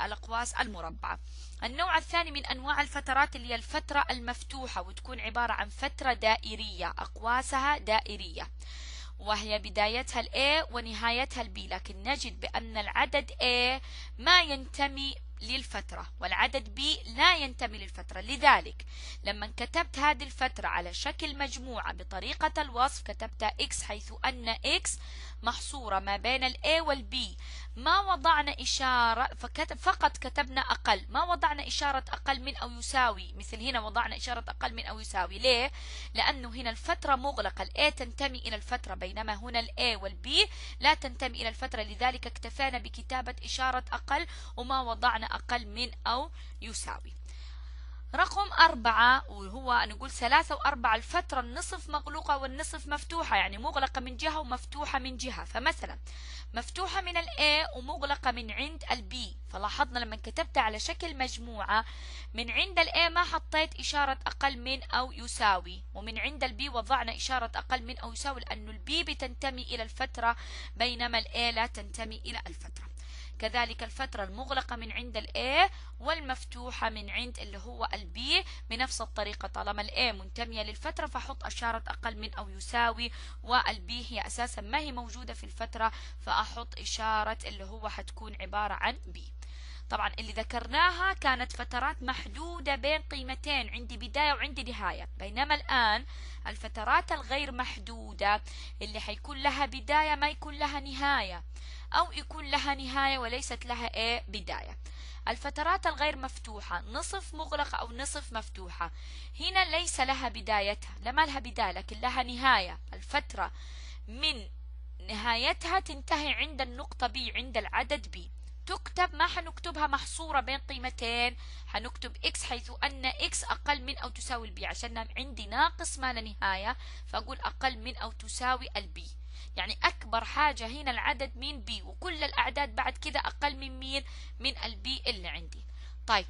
الأقواس المربعة. النوع الثاني من أنواع الفترات اللي هي الفترة المفتوحة، وتكون عبارة عن فترة دائرية أقواسها دائرية، وهي بدايتها ال A ونهايتها ال B، لكن نجد بأن العدد A ما ينتمي للفترة والعدد B لا ينتمي للفترة. لذلك لما كتبت هذه الفترة على شكل مجموعة بطريقة الوصف كتبتها X، حيث أن X محصورة ما بين ال A وال B. ما وضعنا إشارة، فقط كتبنا أقل، ما وضعنا إشارة أقل من أو يساوي، مثل هنا وضعنا إشارة أقل من أو يساوي. ليه؟ لأنه هنا الفترة مغلقة، ال A تنتمي إلى الفترة، بينما هنا ال A وال B لا تنتمي إلى الفترة، لذلك اكتفينا بكتابة إشارة أقل وما وضعنا أقل من أو يساوي. رقم 4 وهو نقول 3 و4 الفترة النصف مغلوقة والنصف مفتوحة، يعني مغلقة من جهة ومفتوحة من جهة. فمثلا مفتوحة من ال A ومغلقة من عند ال B، فلاحظنا لما كتبت على شكل مجموعة من عند ال A ما حطيت إشارة أقل من أو يساوي، ومن عند ال B وضعنا إشارة أقل من أو يساوي، لأنه ال B بتنتمي إلى الفترة بينما ال A لا تنتمي إلى الفترة. كذلك الفترة المغلقة من عند ال A والمفتوحة من عند اللي هو ال B بنفس الطريقة، طالما ال A منتمية للفترة فأحط إشارة أقل من أو يساوي، وال B هي أساسا ما هي موجودة في الفترة فأحط إشارة اللي هو حتكون عبارة عن B. طبعا اللي ذكرناها كانت فترات محدودة بين قيمتين، عندي بداية وعندي نهاية، بينما الآن الفترات الغير محدودة اللي حيكون لها بداية ما يكون لها نهاية، أو يكون لها نهاية وليست لها إيه بداية. الفترات الغير مفتوحة نصف مغلقة أو نصف مفتوحة، هنا ليس لها بدايتها، لما لها بداية لكن لها نهاية. الفترة من نهايتها تنتهي عند النقطة B، عند العدد B. تكتب ما حنكتبها محصورة بين قيمتين، حنكتب x حيث أن x أقل من أو تساوي البي، عشان عندي ناقص ما لا نهاية فأقول أقل من أو تساوي البي، يعني أكبر حاجة هنا العدد مين بي، وكل الأعداد بعد كده أقل من مين، من البي اللي عندي. طيب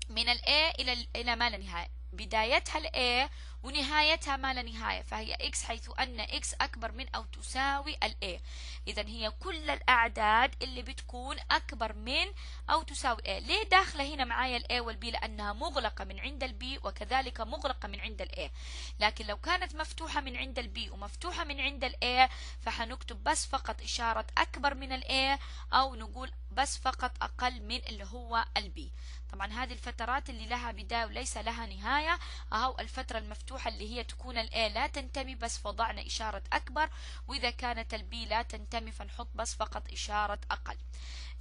من ال A إلى ما لا نهاية، بدايتها ال A ونهايتها ما لا نهاية، فهي x حيث أن x أكبر من أو تساوي ال A. إذا هي كل الأعداد اللي بتكون أكبر من أو تساوي A. ليه داخلة هنا معايا ال A وال B؟ لأنها مغلقة من عند ال B وكذلك مغلقة من عند ال A. لكن لو كانت مفتوحة من عند ال B ومفتوحة من عند ال A فحنكتب بس فقط إشارة أكبر من ال A، أو نقول بس فقط أقل من اللي هو ال B. طبعا هذه الفترات اللي لها بداية وليس لها نهاية، أهو الفترة المفتوحة اللي هي تكون ال A لا تنتمي بس وضعنا إشارة أكبر، وإذا كانت ال B لا تنتمي فنحط بس فقط إشارة أقل.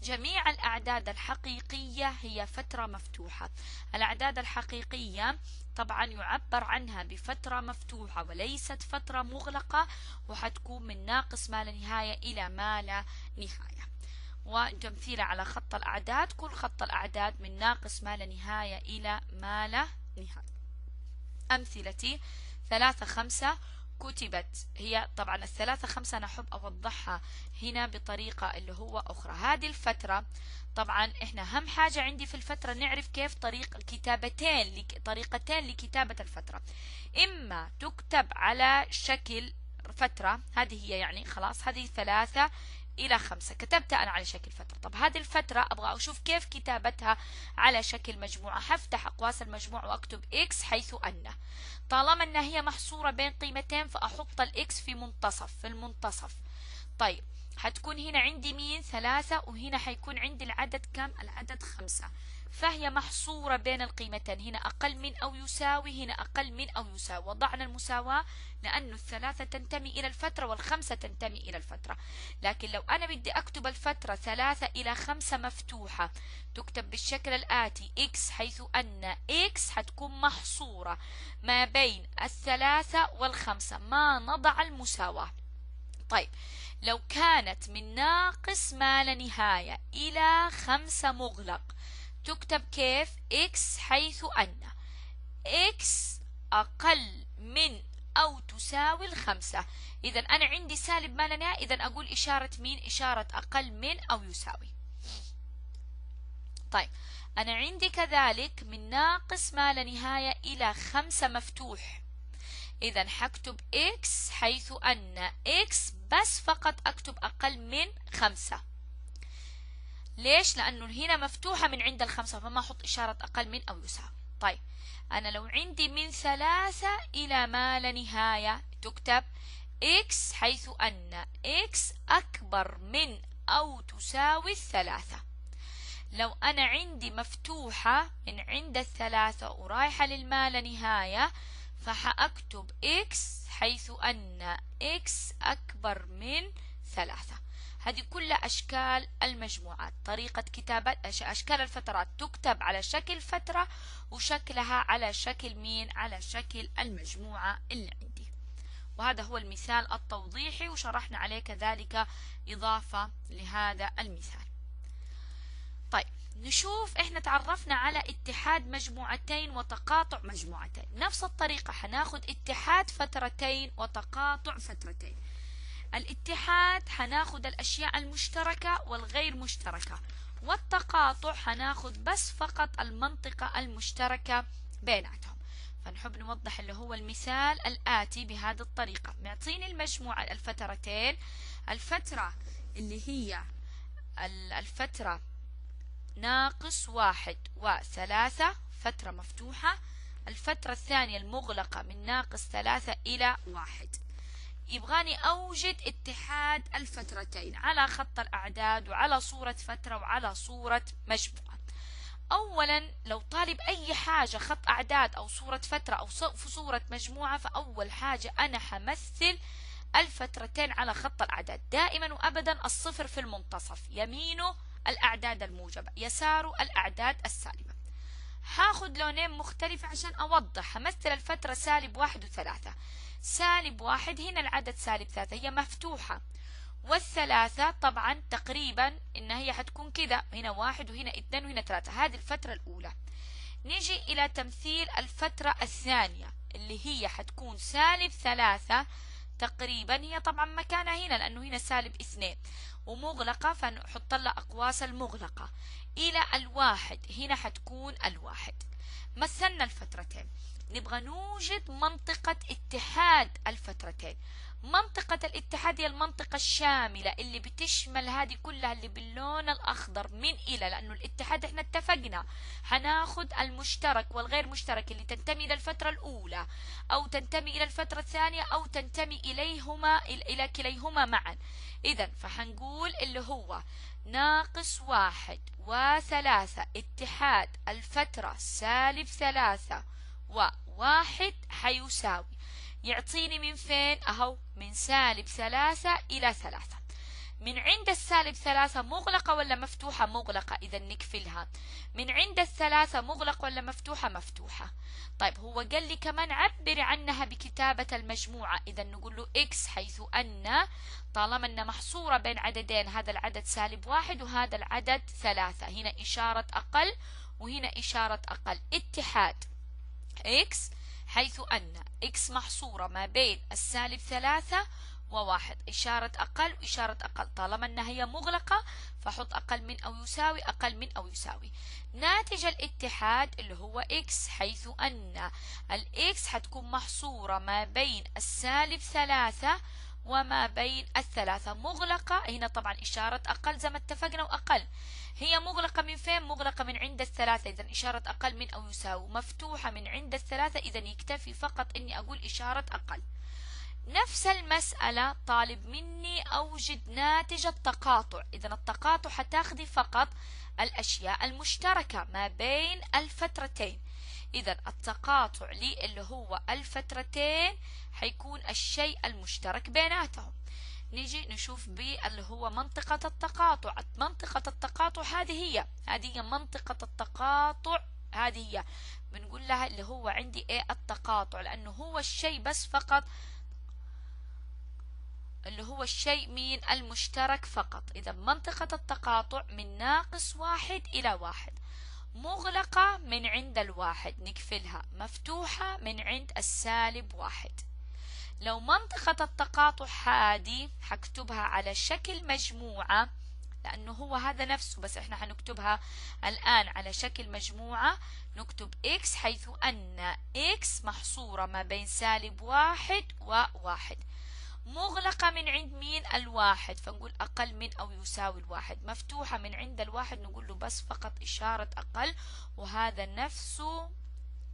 جميع الأعداد الحقيقية هي فترة مفتوحة. الأعداد الحقيقية طبعا يعبر عنها بفترة مفتوحة وليست فترة مغلقة، وحتكون من ناقص ما لا نهاية إلى ما لا نهاية. وتمثيل على خط الأعداد، كل خط الأعداد من ناقص ما لا نهاية إلى ما لا نهاية. أمثلتي 3 5 كتبت، هي طبعا الثلاثة 5 أنا أحب أوضحها هنا بطريقة اللي هو أخرى. هذه الفترة طبعا إحنا أهم حاجة عندي في الفترة نعرف كيف طريقتين لكتابة الفترة، إما تكتب على شكل فترة، هذه هي يعني خلاص هذه 3 إلى 5 كتبتها أنا على شكل فترة. طب هذه الفترة أبغى أشوف كيف كتابتها على شكل مجموعة، هفتح أقواس المجموع وأكتب x حيث أن، طالما أنها هي محصورة بين قيمتين فأحط الإكس في المنتصف. طيب حتكون هنا عندي مين 3 وهنا حيكون عندي العدد كم؟ العدد 5، فهي محصورة بين القيمتين، هنا أقل من أو يساوي، هنا أقل من أو يساوي، وضعنا المساواة لأنه 3 تنتمي إلى الفترة و5 تنتمي إلى الفترة. لكن لو أنا بدي أكتب الفترة 3 إلى 5 مفتوحة تكتب بالشكل الآتي: x حيث أن x حتكون محصورة ما بين 3 و5، ما نضع المساواة. طيب لو كانت من ناقص ما لا نهاية إلى 5 مغلق تكتب كيف؟ x حيث أن x أقل من أو تساوي 5. إذا أنا عندي سالب ما لا نهاية، إذا أقول إشارة مين؟ إشارة أقل من أو يساوي. طيب أنا عندي كذلك من ناقص ما لا نهاية إلى 5 مفتوح، إذا حكتب x حيث أن x بس فقط أكتب أقل من 5. ليش؟ لأنه هنا مفتوحة من عند 5 فما أحط إشارة أقل من أو يساوي. طيب أنا لو عندي من 3 إلى ما لا نهاية تكتب x حيث أن x أكبر من أو تساوي 3. لو أنا عندي مفتوحة من عند 3 ورايحة للما لا نهاية فحأكتب x حيث أن x أكبر من 3. هذه كلها أشكال المجموعات. طريقة كتابة أشكال الفترات تكتب على شكل فترة وشكلها على شكل مين؟ على شكل المجموعة اللي عندي. وهذا هو المثال التوضيحي وشرحنا عليه كذلك إضافة لهذا المثال. طيب نشوف احنا تعرفنا على اتحاد مجموعتين وتقاطع مجموعتين، نفس الطريقة حناخد اتحاد فترتين وتقاطع فترتين. الاتحاد حناخد الاشياء المشتركة والغير مشتركة، والتقاطع حناخد بس فقط المنطقة المشتركة بيناتهم. فنحب نوضح اللي هو المثال الآتي بهذه الطريقة. معطيني المجموعة الفترتين، الفترة اللي هي الفترة -1 و3 فترة مفتوحة، الفترة الثانية المغلقة من -3 إلى 1. يبغاني أوجد اتحاد الفترتين على خط الأعداد وعلى صورة فترة وعلى صورة مجموعة. أولا لو طالب أي حاجة خط أعداد أو صورة فترة أو صورة مجموعة، فأول حاجة أنا حمثل الفترتين على خط الأعداد. دائما وأبدا الصفر في المنتصف، يمينه الأعداد الموجبة، يساره الأعداد السالبة. هاخد لونين مختلفة عشان أوضح. همثل الفترة -1 و3. -1 هنا العدد -3 هي مفتوحة، والثلاثة طبعا تقريبا إن هي حتكون كذا، هنا 1 وهنا 2 وهنا 3. هذه الفترة الأولى. نيجي إلى تمثيل الفترة الثانية اللي هي حتكون -3 تقريبا، هي طبعا مكانها هنا لأنه هنا -2 ومغلقة، فنحط لها أقواس المغلقة إلى 1. هنا حتكون 1. مثلنا الفترتين، نبغى نوجد منطقة اتحاد الفترتين. منطقة الاتحاد هي المنطقة الشاملة اللي بتشمل هذه كلها اللي باللون الأخضر من إلى، لأنه الاتحاد احنا اتفقنا هناخد المشترك والغير مشترك اللي تنتمي إلى الفترة الأولى أو تنتمي إلى الفترة الثانية أو تنتمي إلى كليهما معا. إذا فحنقول اللي هو -1 و3 اتحاد الفترة -3 و1 حيساوي، يعطيني من فين؟ أهو من -3 إلى 3. من عند -3 مغلقة ولا مفتوحة؟ مغلقة، إذا نقفلها. من عند 3 مغلقة ولا مفتوحة؟ مفتوحة. طيب هو قال لي كمان عبر عنها بكتابة المجموعة، إذا نقول له إكس، حيث أن طالما أن محصورة بين عددين، هذا العدد -1 وهذا العدد 3، هنا إشارة أقل وهنا إشارة أقل. اتحاد إكس حيث أن إكس محصورة ما بين -3 و1، إشارة أقل وإشارة أقل. طالما أنها هي مغلقة فحط أقل من أو يساوي، أقل من أو يساوي. ناتج الاتحاد اللي هو إكس، حيث أن الإكس حتكون محصورة ما بين -3 وما بين 3. مغلقة، هنا طبعا إشارة أقل زي ما اتفقنا، وأقل هي مغلقة من فين؟ مغلقة من عند 3، إذا إشارة أقل من أو يساوي. مفتوحة من عند 3، إذا يكتفي فقط إني أقول إشارة أقل. نفس المسألة طالب مني أوجد ناتج التقاطع، إذا التقاطع حتاخذي فقط الأشياء المشتركة ما بين الفترتين. إذا التقاطع لي اللي هو الفترتين حيكون الشيء المشترك بيناتهم. نيجي نشوف اللي هو منطقة التقاطع. منطقة التقاطع هذه هي منطقة التقاطع، هذه هي بنقول لها اللي هو عندي ايه التقاطع، لأنه هو الشيء بس فقط اللي هو الشيء مين المشترك فقط. إذا منطقة التقاطع من -1 إلى 1، مغلقة من عند 1 نقفلها، مفتوحة من عند -1. لو منطقة التقاطع هذه حكتبها على شكل مجموعة، لأنه هو هذا نفسه بس احنا حنكتبها الآن على شكل مجموعة. نكتب X حيث أن X محصورة ما بين -1 و1، مغلقة من عند مين؟ 1، فنقول أقل من أو يساوي 1. مفتوحة من عند 1 نقول له بس فقط إشارة أقل، وهذا نفسه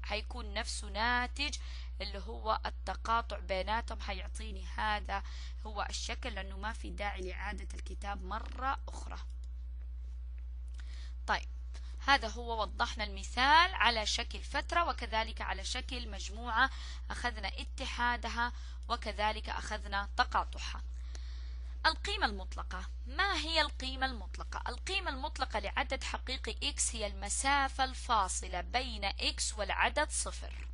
حيكون نفسه ناتج اللي هو التقاطع بيناتهم، حيعطيني هذا هو الشكل، لأنه ما في داعي لإعادة الكتاب مرة أخرى. طيب هذا هو وضحنا المثال على شكل فترة وكذلك على شكل مجموعة، أخذنا اتحادها وكذلك أخذنا تقاطعها. القيمة المطلقة. ما هي القيمة المطلقة؟ القيمة المطلقة لعدد حقيقي x هي المسافة الفاصلة بين x والعدد 0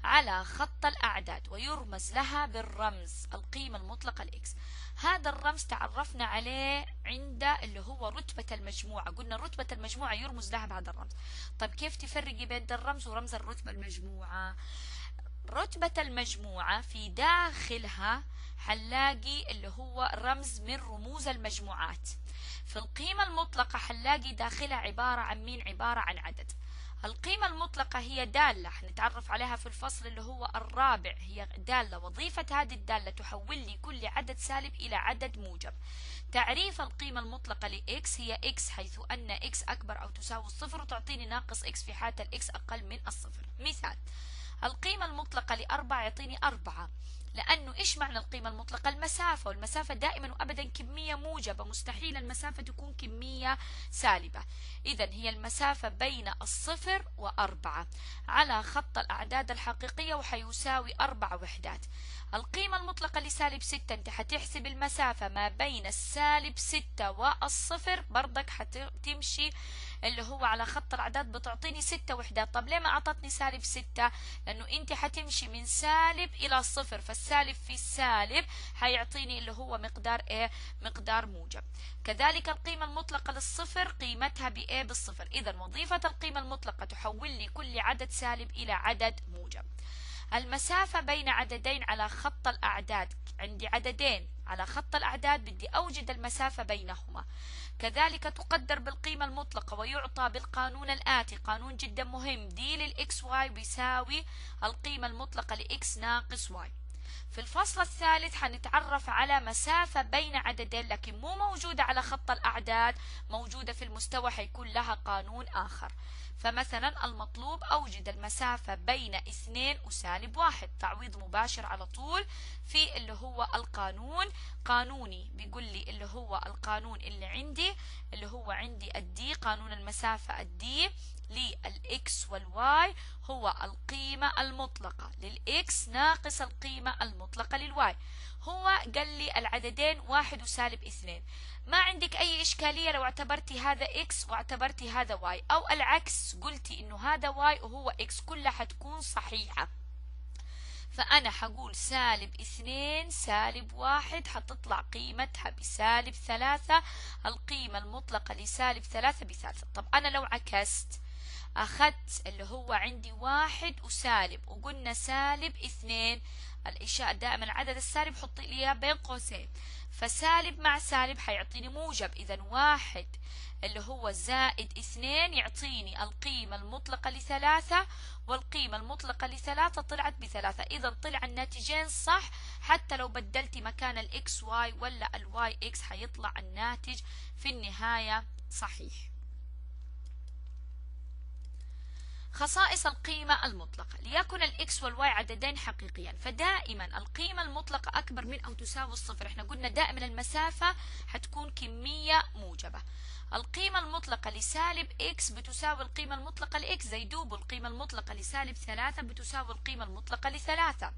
على خط الأعداد، ويرمز لها بالرمز القيمة المطلقة لx. هذا الرمز تعرفنا عليه عند اللي هو رتبة المجموعة، قلنا رتبة المجموعة يرمز لها بهذا الرمز. طيب كيف تفرقي بين الرمز ورمز الرتبة المجموعة؟ رتبة المجموعة في داخلها حنلاقي اللي هو رمز من رموز المجموعات. في القيمة المطلقة حنلاقي داخلها عبارة عن مين؟ عبارة عن عدد. القيمة المطلقة هي دالة حنتعرف عليها في الفصل اللي هو الرابع، هي دالة، وظيفة هذه الدالة تحول لي كل عدد سالب إلى عدد موجب. تعريف القيمة المطلقة لإكس هي إكس حيث أن إكس أكبر أو تساوي الصفر، وتعطيني ناقص إكس في حالة الإكس أقل من الصفر. مثال: القيمة المطلقة لأربعة يعطيني أربعة، لأنه إيش معنى القيمة المطلقة؟ المسافة، والمسافة دائما وأبدا كمية موجبة، مستحيل المسافة تكون كمية سالبة. إذا هي المسافة بين الصفر وأربعة على خط الأعداد الحقيقية، وحيساوي 4 وحدات. القيمة المطلقة لسالب 6، أنت حتحسب المسافة ما بين السالب 6 والصفر، بردك حتمشي اللي هو على خط الأعداد، بتعطيني 6 وحدات. طب ليه ما أعطتني سالب 6؟ لأنه أنت حتمشي من سالب إلى صفر، فالسالب في السالب حيعطيني اللي هو مقدار إيه؟ مقدار موجب. كذلك القيمة المطلقة للصفر قيمتها بإيه؟ بالصفر. إذا وظيفة القيمة المطلقة تحول لي كل عدد سالب إلى عدد موجب. المسافة بين عددين على خط الأعداد، عندي عددين على خط الأعداد بدي أوجد المسافة بينهما، كذلك تقدر بالقيمة المطلقة، ويعطى بالقانون الآتي، قانون جدا مهم: دي للإكس واي بيساوي القيمة المطلقة لإكس ناقص واي. في الفصل الثالث حنتعرف على مسافة بين عددين، لكن مو موجودة على خط الأعداد، موجودة في المستوى، حيكون لها قانون آخر. فمثلا المطلوب أوجد المسافة بين 2 وسالب 1، تعويض مباشر على طول في اللي هو القانون. قانوني بيقول لي اللي هو القانون اللي هو عندي الدي، قانون المسافة الدي للإكس والواي هو القيمة المطلقة للإكس ناقص القيمة المطلقة للواي. هو قال لي العددين 1 وسالب 2، ما عندك أي إشكالية لو اعتبرتي هذا إكس واعتبرتي هذا واي، أو العكس قلتي إنه هذا واي وهو إكس، كلها حتكون صحيحة. فأنا حقول سالب 2 سالب 1 حتطلع قيمتها بسالب 3، القيمة المطلقة لسالب 3 ب3. طب أنا لو عكست، أخذت اللي هو عندي 1 وسالب وقلنا سالب 2، الإشاء دائما عدد السالب حطي لي إياه بين قوسين، فسالب مع سالب حيعطيني موجب. إذا 1 اللي هو زائد 2 يعطيني القيمة المطلقة ل3، والقيمة المطلقة ل3 طلعت ب3. إذا طلع الناتجين صح، حتى لو بدلتي مكان الإكس واي ولا الواي إكس حيطلع الناتج في النهاية صحيح. خصائص القيمة المطلقة: ليكن الإكس والواي عددين حقيقيان، فدائما القيمة المطلقة أكبر من أو تساوي الصفر. احنا قلنا دائما المسافة حتكون كمية موجبة. القيمة المطلقة لسالب إكس بتساوي القيمة المطلقة لإكس، زي دوب القيمة المطلقة لسالب 3 بتساوي القيمة المطلقة ل3.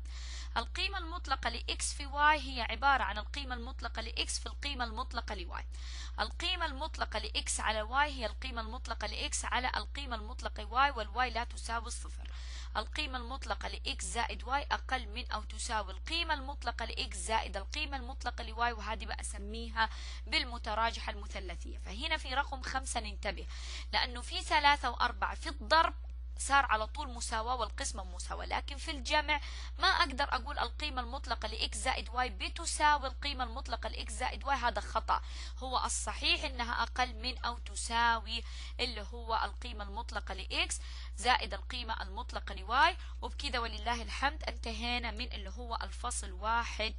القيمة المطلقة لإكس في واي هي عبارة عن القيمة المطلقة لإكس في القيمة المطلقة لواي. القيمة المطلقة لإكس على واي هي القيمة المطلقة لإكس على القيمة المطلقة واي، والواي لا تساوي الصفر. القيمة المطلقة لإكس زائد واي أقل من أو تساوي القيمة المطلقة لإكس زائد القيمة المطلقة لواي، وهذه بأسميها بالمتراجحة المثلثية. فهنا في رقم 5 ننتبه، لأنه في 3 و4 في الضرب صار على طول مساواة والقسمة مساواة، لكن في الجمع ما أقدر أقول القيمة المطلقة لإكس زائد واي بتساوي القيمة المطلقة لإكس زائد واي، هذا خطأ. هو الصحيح إنها أقل من أو تساوي اللي هو القيمة المطلقة لإكس زائد القيمة المطلقة لواي. وبكذا ولله الحمد انتهينا من اللي هو الفصل 1.